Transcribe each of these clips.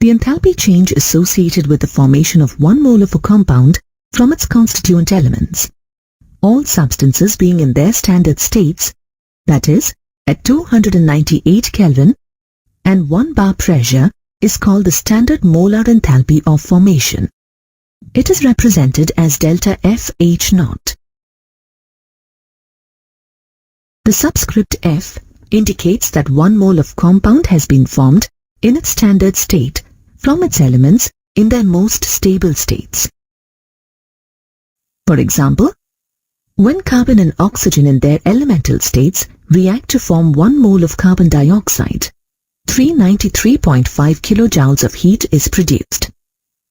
The enthalpy change associated with the formation of 1 mole of a compound from its constituent elements, all substances being in their standard states, that is, at 298 Kelvin and 1 bar pressure, is called the standard molar enthalpy of formation. It is represented as delta FH naught. The subscript F indicates that 1 mole of compound has been formed in its standard state from its elements in their most stable states. For example, when carbon and oxygen in their elemental states react to form 1 mole of carbon dioxide, 393.5 kilojoules of heat is produced.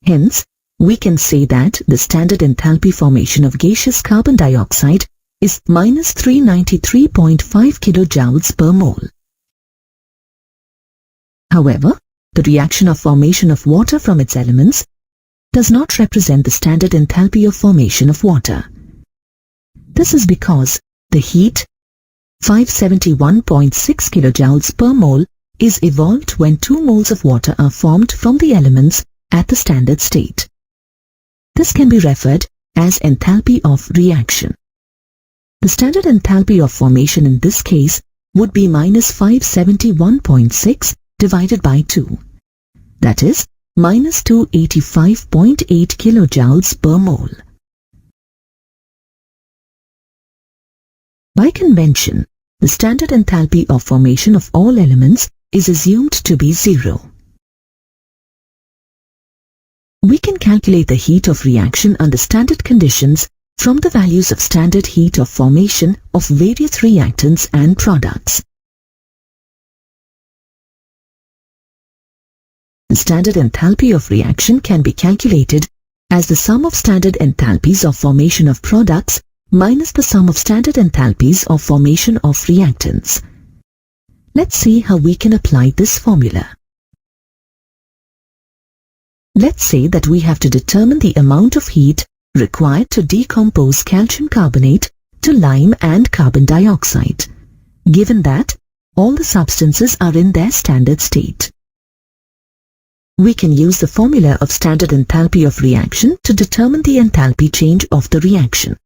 Hence, we can say that the standard enthalpy formation of gaseous carbon dioxide is minus 393.5 kilojoules per mole. However, the reaction of formation of water from its elements does not represent the standard enthalpy of formation of water. This is because the heat, 571.6 kilojoules per mole, is evolved when 2 moles of water are formed from the elements at the standard state. This can be referred as enthalpy of reaction. The standard enthalpy of formation in this case would be minus 571.6 divided by 2. That is, minus 285.8 kilojoules per mole. By convention, the standard enthalpy of formation of all elements is assumed to be 0. We can calculate the heat of reaction under standard conditions from the values of standard heat of formation of various reactants and products. The standard enthalpy of reaction can be calculated as the sum of standard enthalpies of formation of products minus the sum of standard enthalpies of formation of reactants. Let's see how we can apply this formula. Let's say that we have to determine the amount of heat required to decompose calcium carbonate to lime and carbon dioxide, given that all the substances are in their standard state. We can use the formula of standard enthalpy of reaction to determine the enthalpy change of the reaction.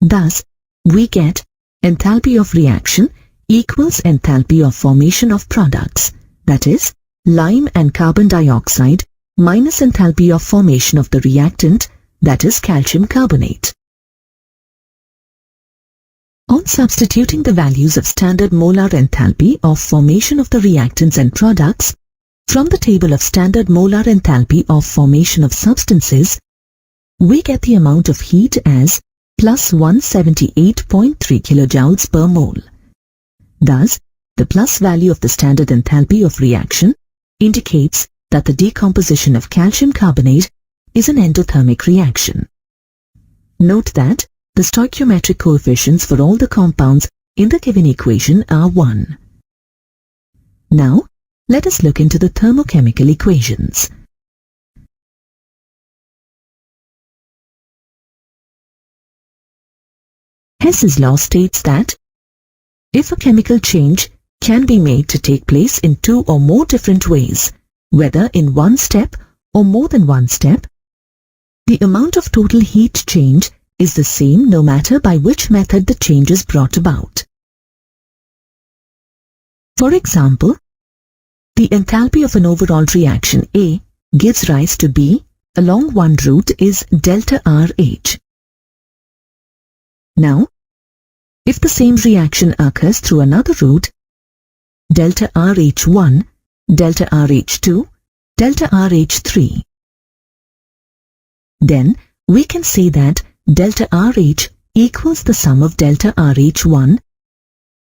Thus, we get enthalpy of reaction equals enthalpy of formation of products, that is, lime and carbon dioxide, minus enthalpy of formation of the reactant, that is calcium carbonate. On substituting the values of standard molar enthalpy of formation of the reactants and products from the table of standard molar enthalpy of formation of substances, we get the amount of heat as plus 178.3 kilojoules per mole. Thus, the plus value of the standard enthalpy of reaction indicates that the decomposition of calcium carbonate is an endothermic reaction. Note that the stoichiometric coefficients for all the compounds in the given equation are 1. Now, let us look into the thermochemical equations. Hess's law states that if a chemical change can be made to take place in 2 or more different ways, whether in one step or more than one step, the amount of total heat change is the same no matter by which method the change is brought about. For example, the enthalpy of an overall reaction A gives rise to B along one route is delta RH. Now, if the same reaction occurs through another route, delta RH1, delta RH2, delta RH3, then we can say that delta RH equals the sum of delta RH1,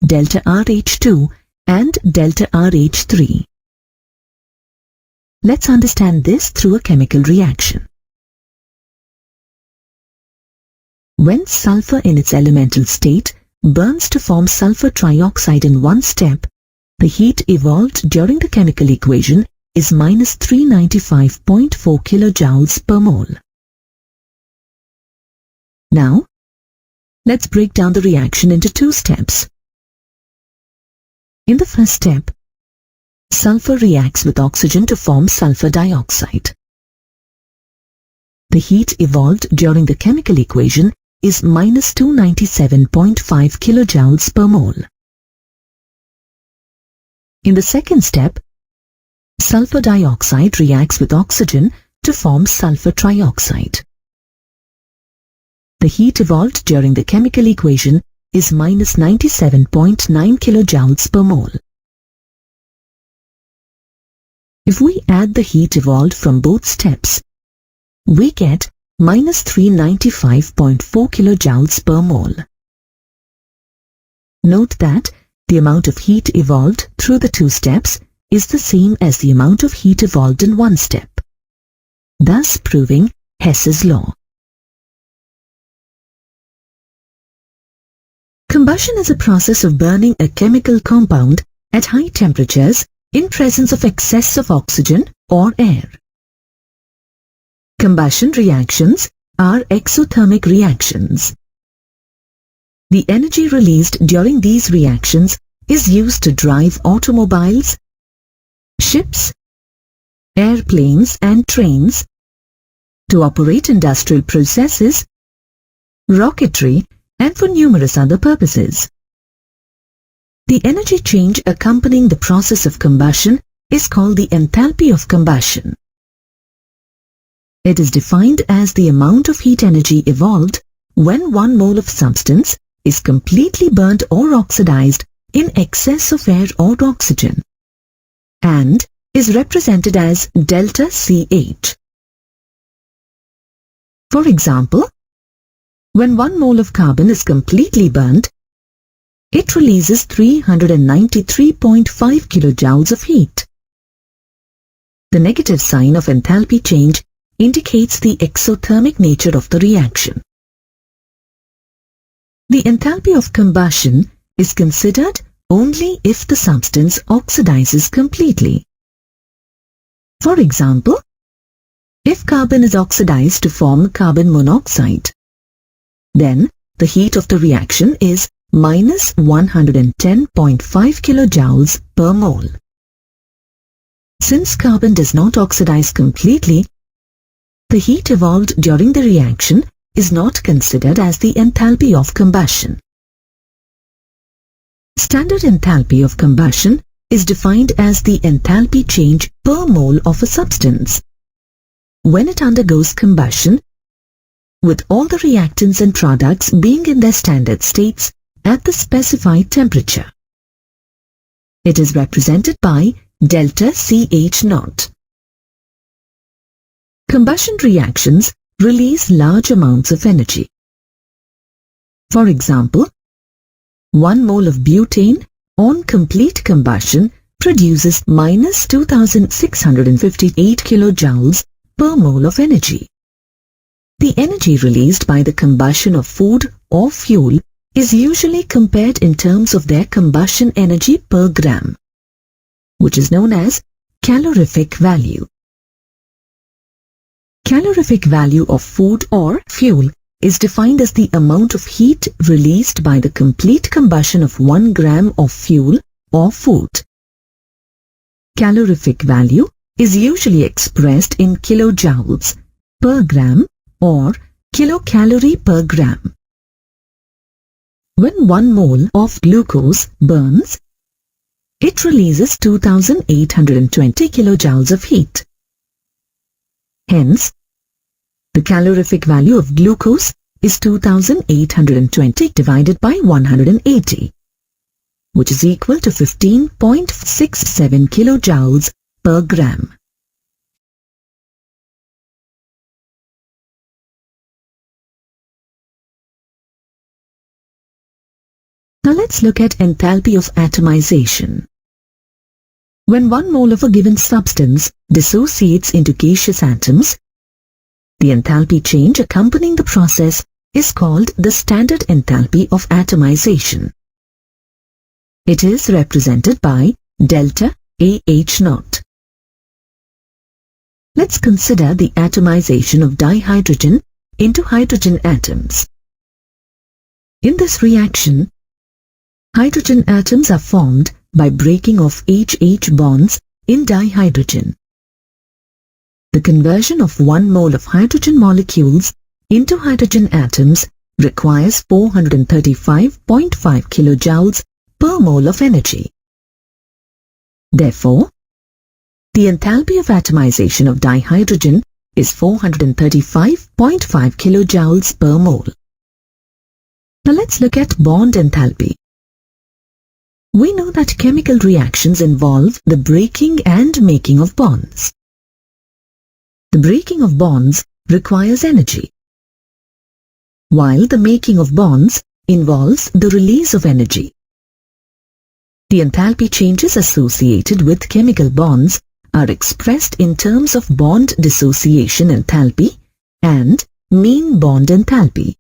delta RH2 and delta RH3. Let's understand this through a chemical reaction. When sulfur in its elemental state burns to form sulfur trioxide in one step, the heat evolved during the chemical equation is minus 395.4 kilojoules per mole. Now, let's break down the reaction into 2 steps. In the first step, sulfur reacts with oxygen to form sulfur dioxide. The heat evolved during the chemical equation is minus 297.5 kilojoules per mole. In the second step, sulfur dioxide reacts with oxygen to form sulfur trioxide. The heat evolved during the chemical equation is minus 97.9 kilojoules per mole. If we add the heat evolved from both steps, we get minus 395.4 kilojoules per mole. Note that the amount of heat evolved through the two steps is the same as the amount of heat evolved in one step, thus proving Hess's law. Combustion is a process of burning a chemical compound at high temperatures in presence of excess of oxygen or air. Combustion reactions are exothermic reactions. The energy released during these reactions is used to drive automobiles, ships, airplanes and trains, to operate industrial processes, rocketry, and for numerous other purposes. The energy change accompanying the process of combustion is called the enthalpy of combustion. It is defined as the amount of heat energy evolved when 1 mole of substance is completely burnt or oxidized in excess of air or oxygen, and is represented as delta CH. For example, when 1 mole of carbon is completely burnt, it releases 393.5 kilojoules of heat. The negative sign of enthalpy change indicates the exothermic nature of the reaction. The enthalpy of combustion is considered only if the substance oxidizes completely. For example, if carbon is oxidized to form carbon monoxide, then the heat of the reaction is minus 110.5 kilojoules per mole. Since carbon does not oxidize completely, the heat evolved during the reaction is not considered as the enthalpy of combustion. Standard enthalpy of combustion is defined as the enthalpy change per mole of a substance when it undergoes combustion, with all the reactants and products being in their standard states at the specified temperature. It is represented by delta CH naught. Combustion reactions release large amounts of energy. For example, 1 mole of butane on complete combustion produces minus 2658 kilojoules per mole of energy. The energy released by the combustion of food or fuel is usually compared in terms of their combustion energy per gram, which is known as calorific value. Calorific value of food or fuel is defined as the amount of heat released by the complete combustion of 1 gram of fuel or food. Calorific value is usually expressed in kilojoules per gram or kilocalorie per gram. When 1 mole of glucose burns, it releases 2820 kilojoules of heat. Hence, the calorific value of glucose is 2820 divided by 180, which is equal to 15.67 kilojoules per gram. Now let's look at enthalpy of atomization. When 1 mole of a given substance dissociates into gaseous atoms, the enthalpy change accompanying the process is called the standard enthalpy of atomization. It is represented by delta AH naught. Let's consider the atomization of dihydrogen into hydrogen atoms. In this reaction, hydrogen atoms are formed by breaking of HH bonds in dihydrogen. The conversion of 1 mole of hydrogen molecules into hydrogen atoms requires 435.5 kilojoules per mole of energy. Therefore, the enthalpy of atomization of dihydrogen is 435.5 kilojoules per mole. Now let's look at bond enthalpy. We know that chemical reactions involve the breaking and making of bonds. The breaking of bonds requires energy, while the making of bonds involves the release of energy. The enthalpy changes associated with chemical bonds are expressed in terms of bond dissociation enthalpy and mean bond enthalpy.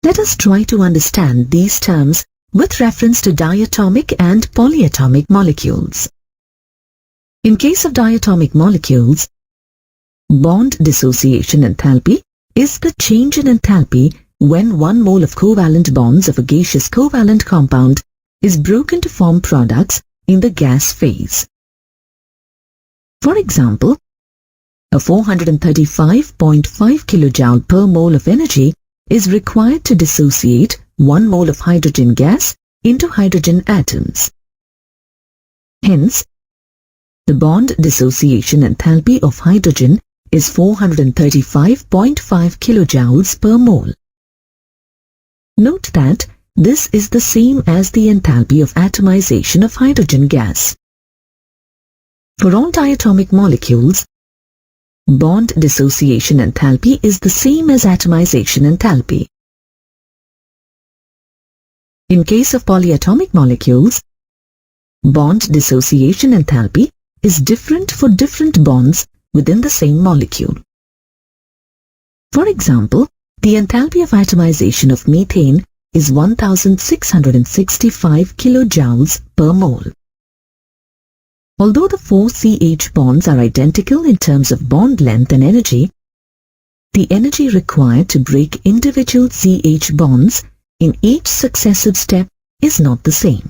Let us try to understand these terms with reference to diatomic and polyatomic molecules. In case of diatomic molecules, bond dissociation enthalpy is the change in enthalpy when 1 mole of covalent bonds of a gaseous covalent compound is broken to form products in the gas phase. For example, a 435.5 kilojoule per mole of energy is required to dissociate 1 mole of hydrogen gas into hydrogen atoms. Hence, the bond dissociation enthalpy of hydrogen is 435.5 kilojoules per mole. Note that this is the same as the enthalpy of atomization of hydrogen gas. For all diatomic molecules, bond dissociation enthalpy is the same as atomization enthalpy. In case of polyatomic molecules, bond dissociation enthalpy is different for different bonds within the same molecule. For example, the enthalpy of atomization of methane is 1665 kilojoules per mole. Although the 4 CH bonds are identical in terms of bond length and energy, the energy required to break individual CH bonds in each successive step is not the same.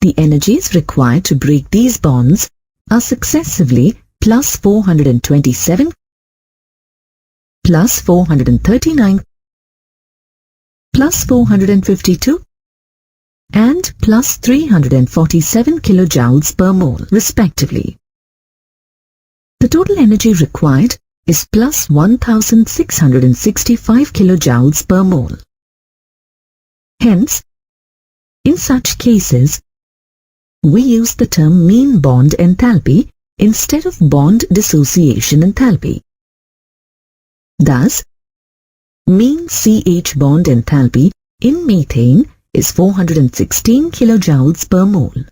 The energies required to break these bonds are successively plus 427, plus 439, plus 452, and plus 347 kilojoules per mole, respectively. The total energy required is plus 1665 kilojoules per mole. Hence, in such cases, we use the term mean bond enthalpy instead of bond dissociation enthalpy. Thus, mean CH bond enthalpy in methane is 416 kilojoules per mole.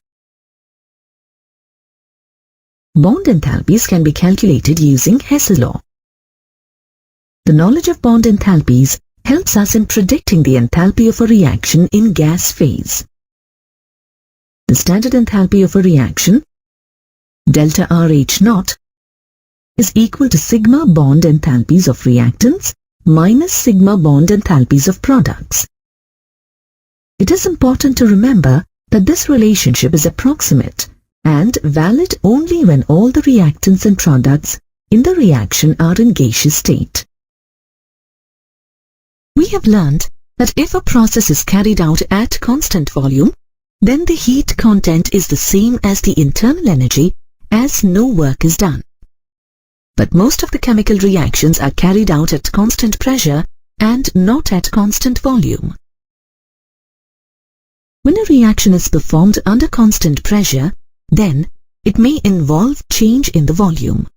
Bond enthalpies can be calculated using Hess law. The knowledge of bond enthalpies helps us in predicting the enthalpy of a reaction in gas phase. The standard enthalpy of a reaction, delta RH naught, is equal to sigma bond enthalpies of reactants minus sigma bond enthalpies of products. It is important to remember that this relationship is approximate and valid only when all the reactants and products in the reaction are in gaseous state. We have learned that if a process is carried out at constant volume, then the heat content is the same as the internal energy as no work is done. But most of the chemical reactions are carried out at constant pressure and not at constant volume. When a reaction is performed under constant pressure, then it may involve change in the volume.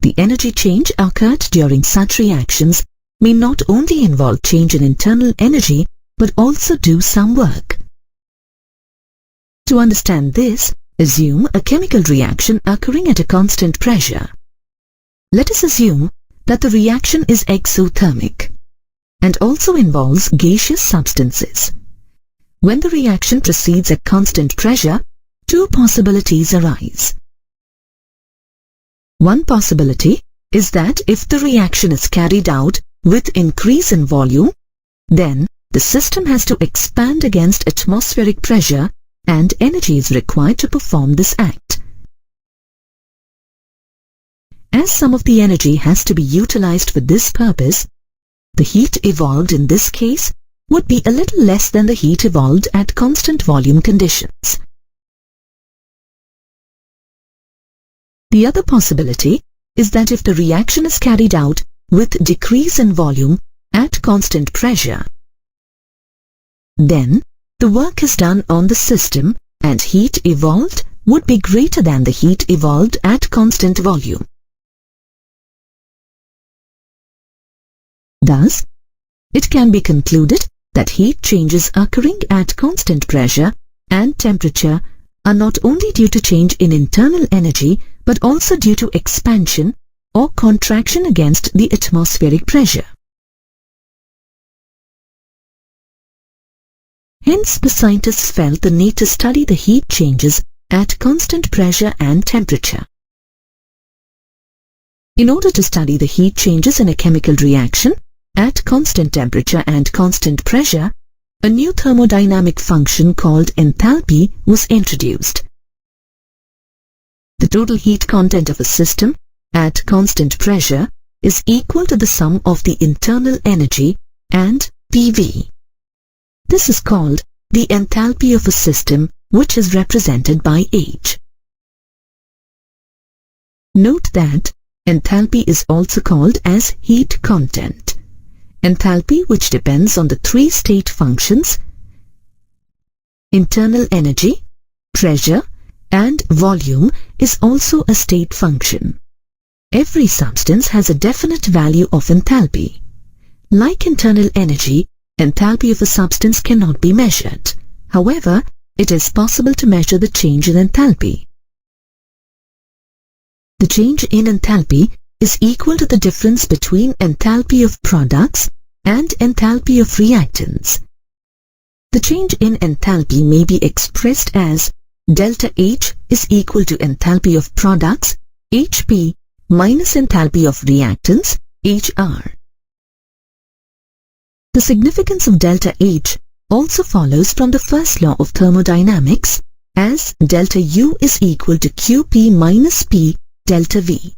The energy change occurred during such reactions may not only involve change in internal energy but also do some work. To understand this, assume a chemical reaction occurring at a constant pressure. Let us assume that the reaction is exothermic and also involves gaseous substances. When the reaction proceeds at constant pressure, two possibilities arise. One possibility is that if the reaction is carried out with increase in volume, then the system has to expand against atmospheric pressure and energy is required to perform this act. As some of the energy has to be utilized for this purpose, the heat evolved in this case would be a little less than the heat evolved at constant volume conditions. The other possibility is that if the reaction is carried out with decrease in volume at constant pressure, then the work is done on the system and heat evolved would be greater than the heat evolved at constant volume. Thus, it can be concluded that heat changes occurring at constant pressure and temperature are not only due to change in internal energy but also due to expansion or contraction against the atmospheric pressure. Hence, the scientists felt the need to study the heat changes at constant pressure and temperature. In order to study the heat changes in a chemical reaction at constant temperature and constant pressure, a new thermodynamic function called enthalpy was introduced. The total heat content of a system at constant pressure is equal to the sum of the internal energy and PV. This is called the enthalpy of a system, which is represented by H. Note that enthalpy is also called as heat content. Enthalpy, which depends on the three state functions, internal energy, pressure, and volume, is also a state function. Every substance has a definite value of enthalpy. Like internal energy, enthalpy of a substance cannot be measured. However, it is possible to measure the change in enthalpy. The change in enthalpy is equal to the difference between enthalpy of products and enthalpy of reactants. The change in enthalpy may be expressed as delta H is equal to enthalpy of products, HP, minus enthalpy of reactants, HR. The significance of delta H also follows from the first law of thermodynamics, as delta U is equal to QP minus P delta V.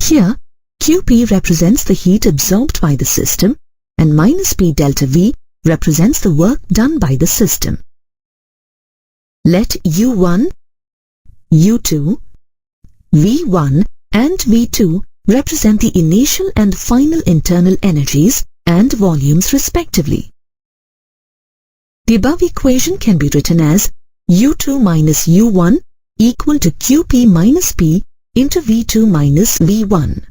Here, QP represents the heat absorbed by the system and minus P delta V represents the work done by the system. Let U1, U2, V1 and V2 represent the initial and final internal energies and volumes respectively. The above equation can be written as U2 minus U1 equal to QP minus P into V2 minus V1.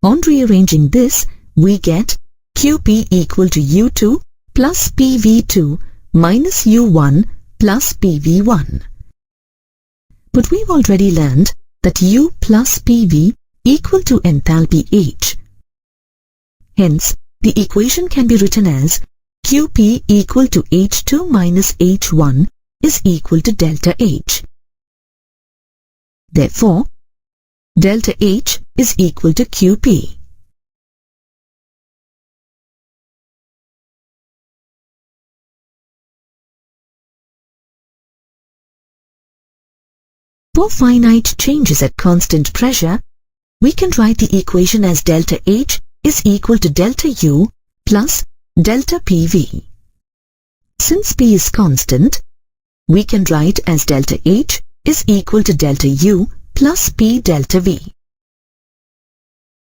On rearranging this, we get QP equal to U2 plus PV2 minus U1 plus PV1. But we've already learned that U plus PV equal to enthalpy H. Hence, the equation can be written as QP equal to H2 minus H1 is equal to delta H. Therefore, delta H is equal to QP. For finite changes at constant pressure, we can write the equation as delta H is equal to delta U plus delta PV. Since P is constant, we can write as delta H is equal to delta U plus P delta V.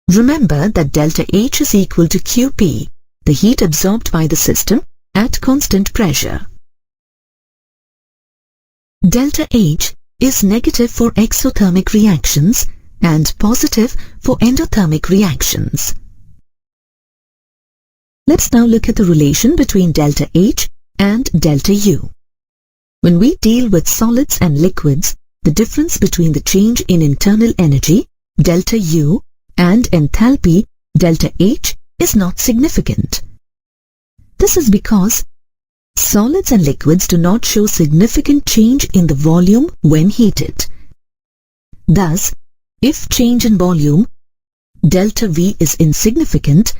Remember that delta H is equal to QP, the heat absorbed by the system at constant pressure. Delta H is negative for exothermic reactions and positive for endothermic reactions. Let's now look at the relation between delta H and delta U. When we deal with solids and liquids, the difference between the change in internal energy, delta U, and enthalpy, delta H, is not significant. This is because solids and liquids do not show significant change in the volume when heated. Thus, if change in volume, delta V, is insignificant,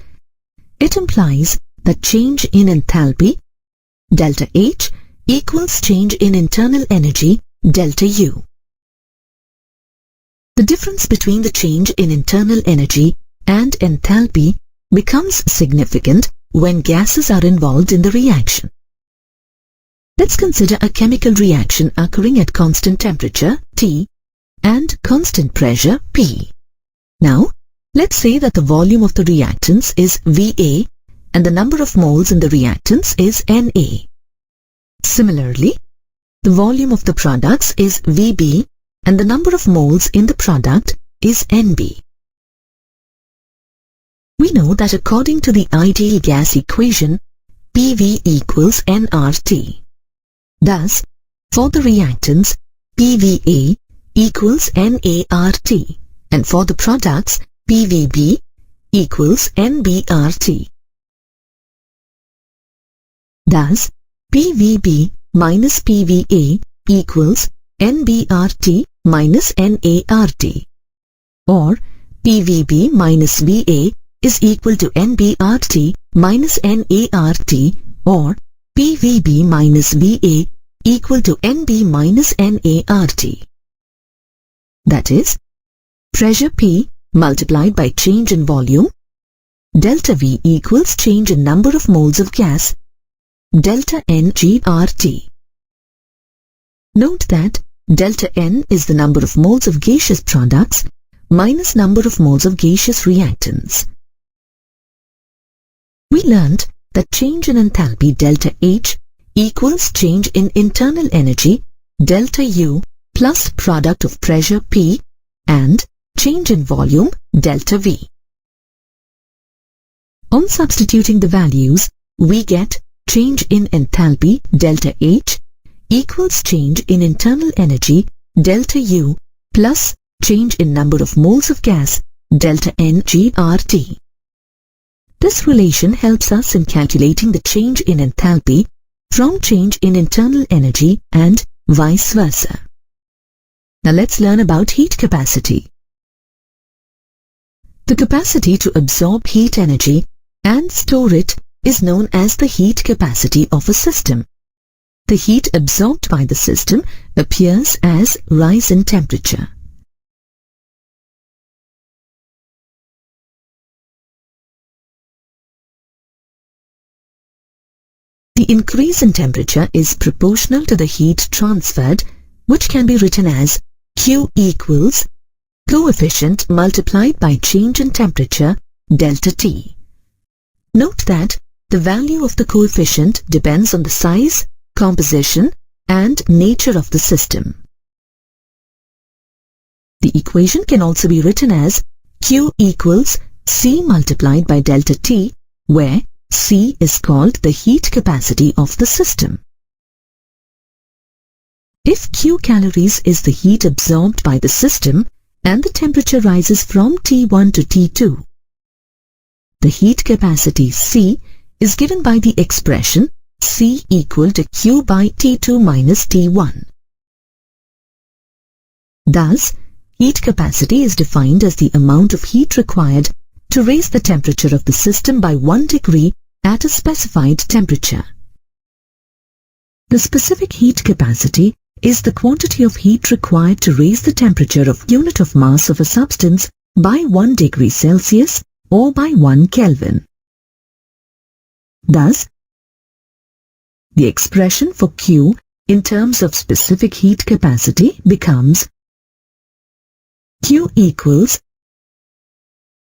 it implies that change in enthalpy, delta H, equals change in internal energy, delta U. The difference between the change in internal energy and enthalpy becomes significant when gases are involved in the reaction. Let's consider a chemical reaction occurring at constant temperature, T, and constant pressure, P. Now, let's say that the volume of the reactants is VA and the number of moles in the reactants is Na. Similarly, the volume of the products is VB and the number of moles in the product is NB. We know that according to the ideal gas equation, PV equals nRT. Thus, for the reactants, PVA equals NART, and for the products, PVB equals NBRT. Thus, PVB minus PVA equals NBRT minus NART, or PVB minus VA is equal to NBRT minus NART, or PVB minus VA equal to NB minus NART. That is, pressure P multiplied by change in volume, delta V equals change in number of moles of gas, delta N GRT. Note that delta N is the number of moles of gaseous products minus number of moles of gaseous reactants. We learned that change in enthalpy delta H equals change in internal energy delta U plus product of pressure P and change in volume delta V. On substituting the values, we get change in enthalpy delta H equals change in internal energy delta U plus change in number of moles of gas delta N GRT. This relation helps us in calculating the change in enthalpy from change in internal energy and vice versa. Now let's learn about heat capacity. The capacity to absorb heat energy and store it is known as the heat capacity of a system. The heat absorbed by the system appears as rise in temperature. The increase in temperature is proportional to the heat transferred, which can be written as Q equals coefficient multiplied by change in temperature delta T. Note that the value of the coefficient depends on the size, composition, and nature of the system. The equation can also be written as Q equals C multiplied by delta T, where C is called the heat capacity of the system. If Q calories is the heat absorbed by the system and the temperature rises from T1 to T2, the heat capacity C is given by the expression C equal to Q by T2 minus T1. Thus, heat capacity is defined as the amount of heat required to raise the temperature of the system by 1 degree at a specified temperature. The specific heat capacity is the quantity of heat required to raise the temperature of unit of mass of a substance by 1 degree Celsius or by 1 Kelvin. Thus, the expression for Q in terms of specific heat capacity becomes Q equals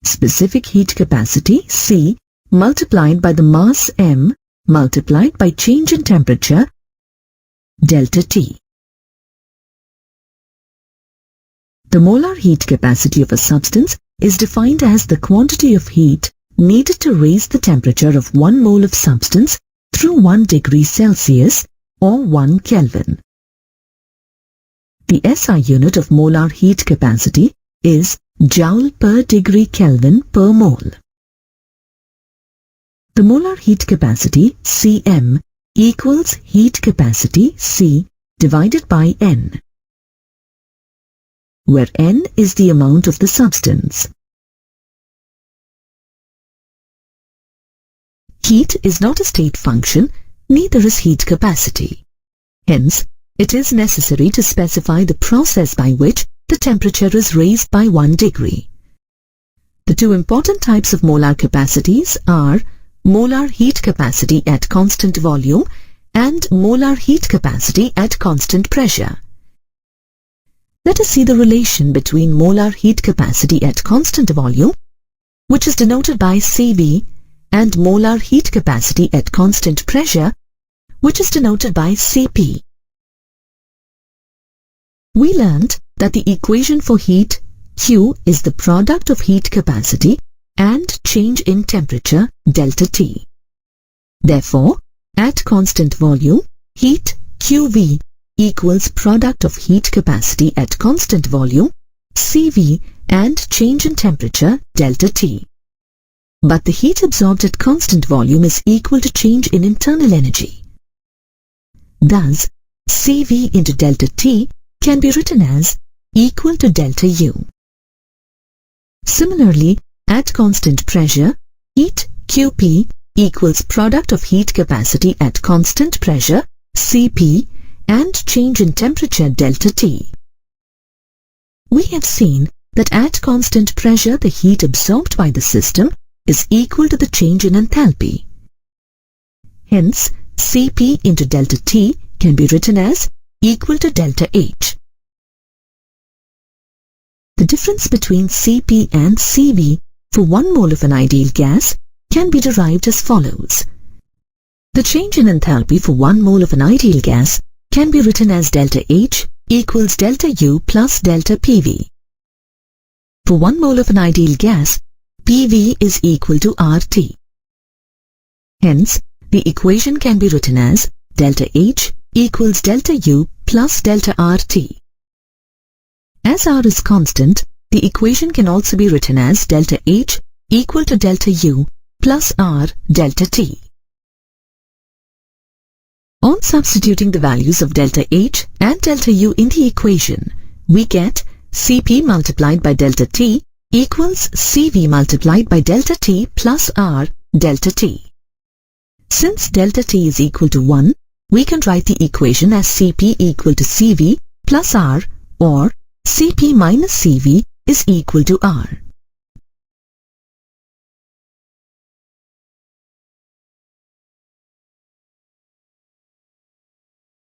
specific heat capacity C multiplied by the mass m multiplied by change in temperature delta T. The molar heat capacity of a substance is defined as the quantity of heat needed to raise the temperature of 1 mole of substance through 1 degree Celsius or 1 Kelvin. The SI unit of molar heat capacity is Joule per degree Kelvin per mole. The molar heat capacity Cm equals heat capacity C divided by N, where N is the amount of the substance. Heat is not a state function, neither is heat capacity. Hence, it is necessary to specify the process by which the temperature is raised by 1 degree. The two important types of molar capacities are molar heat capacity at constant volume and molar heat capacity at constant pressure. Let us see the relation between molar heat capacity at constant volume, which is denoted by Cv, and molar heat capacity at constant pressure, which is denoted by Cp. We learnt that the equation for heat, Q, is the product of heat capacity and change in temperature, delta T. Therefore, at constant volume, heat, Qv, equals product of heat capacity at constant volume, Cv, and change in temperature, delta T. But the heat absorbed at constant volume is equal to change in internal energy. Thus, Cv into delta T can be written as equal to delta U. Similarly, at constant pressure, heat Qp equals product of heat capacity at constant pressure, Cp, and change in temperature, delta T. We have seen that at constant pressure the heat absorbed by the system is equal to the change in enthalpy. Hence, Cp into delta T can be written as equal to delta H. The difference between Cp and Cv for 1 mole of an ideal gas can be derived as follows. The change in enthalpy for 1 mole of an ideal gas can be written as delta H equals delta U plus delta PV. For 1 mole of an ideal gas, PV is equal to RT. Hence, the equation can be written as delta H equals delta U plus delta RT. As R is constant, the equation can also be written as delta H equal to delta U plus R delta T. On substituting the values of delta H and delta U in the equation, we get Cp multiplied by delta T equals Cv multiplied by delta T plus R delta T. Since delta T is equal to 1, we can write the equation as Cp equal to Cv plus R, or Cp minus Cv is equal to R.